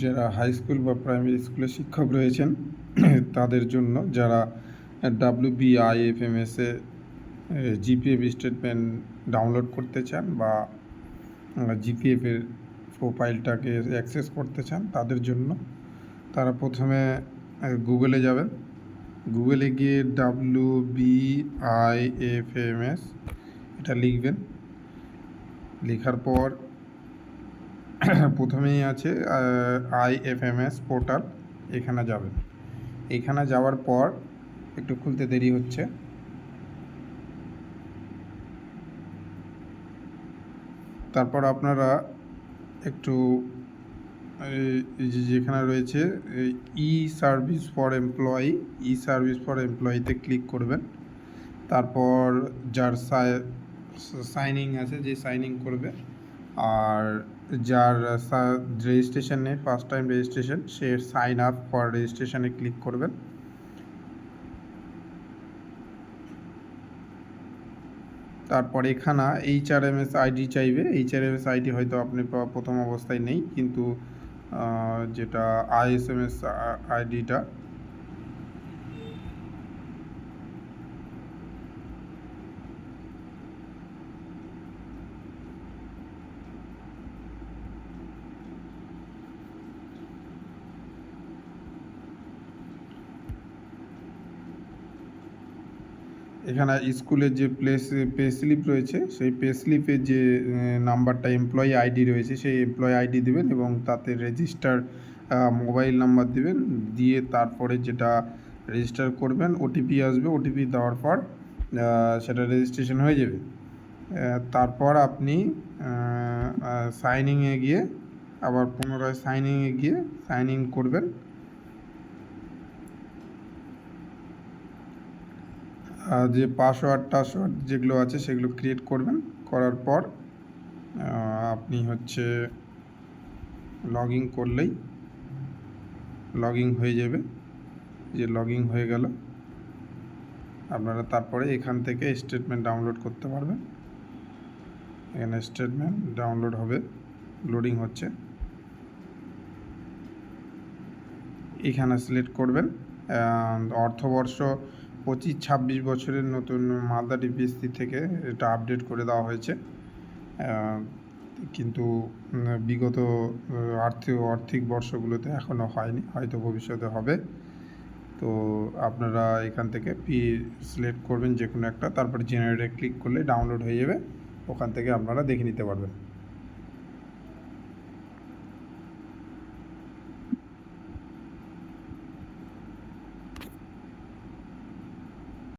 যারা high school বা primary স্কুলের শিক্ষক রয়েছেন তাদের জন্য, যারা WBIFMS-এ জিপিএফ স্টেটমেন্ট ডাউনলোড করতে চান বা জিপিএফের প্রোফাইলটাকে অ্যাক্সেস করতে চান, তাদের জন্য তারা প্রথমে গুগলে যাবেন। গুগলে গিয়ে WBIFMS এটা লিখবেন। লেখার পর প্রথমেই আছে IFMS পোর্টাল, এখানে যাবেন। এখানে যাওয়ার পর একটু খুলতে দেরি হচ্ছে। তারপর আপনারা একটু যেখানে রয়েছে সার্ভিস ফর এমপ্লয়িতে ক্লিক করবেন। তারপর যার সাইনিং আছে, যে সাইনিং করবে, আর যার রেজিস্ট্রেশন নেই, ফার্স্ট টাইম রেজিস্ট্রেশন, সে সাইন আপ ফর রেজিস্ট্রেশনে ক্লিক করবেন। তারপর এখানে HRMS আইডি চাইবে। HRMS আইডি হয়তো আপনি প্রথম অবস্থায় নেই, কিন্তু যেটা ISMS আইডিটা, এখানে স্কুলের যে পে স্লিপ রয়েছে, সেই পে স্লিপের যে নাম্বারটা এমপ্লয়ি আইডি রয়েছে, সেই এমপ্লয়ি আইডি দেবেন এবং তাতে রেজিস্টার মোবাইল নাম্বার দেবেন। দিয়ে তারপরে যেটা রেজিস্টার করবেন, ওটিপি আসবে। ওটিপি দেওয়ার পর সেটা রেজিস্ট্রেশন হয়ে যাবে। তারপর আপনি সাইনিংয়ে গিয়ে আবার পুনরায় সাইনিংয়ে গিয়ে সাইন করবেন। যে পাসওয়ার্ড যেগুলো আছে সেগুলো ক্রিয়েট করবেন। করার পর আপনি হচ্ছে লগ ইন করলেই লগ ইন হয়ে যাবে। যে লগ ইন হয়ে গেল, আপনারা তারপরে এখান থেকে স্টেটমেন্ট ডাউনলোড করতে পারবেন। এখানে স্টেটমেন্ট ডাউনলোড হবে, লোডিং হচ্ছে। এখানে সিলেক্ট করবেন অর্থবর্ষ 25-26 বছরের নতুন মালদা ডিপিএসসি থেকে এটা আপডেট করে দেওয়া হয়েছে, কিন্তু বিগত আর্থিক বর্ষগুলোতে এখনও হয়নি, হয়তো ভবিষ্যতে হবে। তো আপনারা এখান থেকে সিলেক্ট করবেন যে কোনো একটা, তারপর জেনারেটে ক্লিক করলে ডাউনলোড হয়ে যাবে। ওখান থেকে আপনারা দেখে নিতে পারবেন।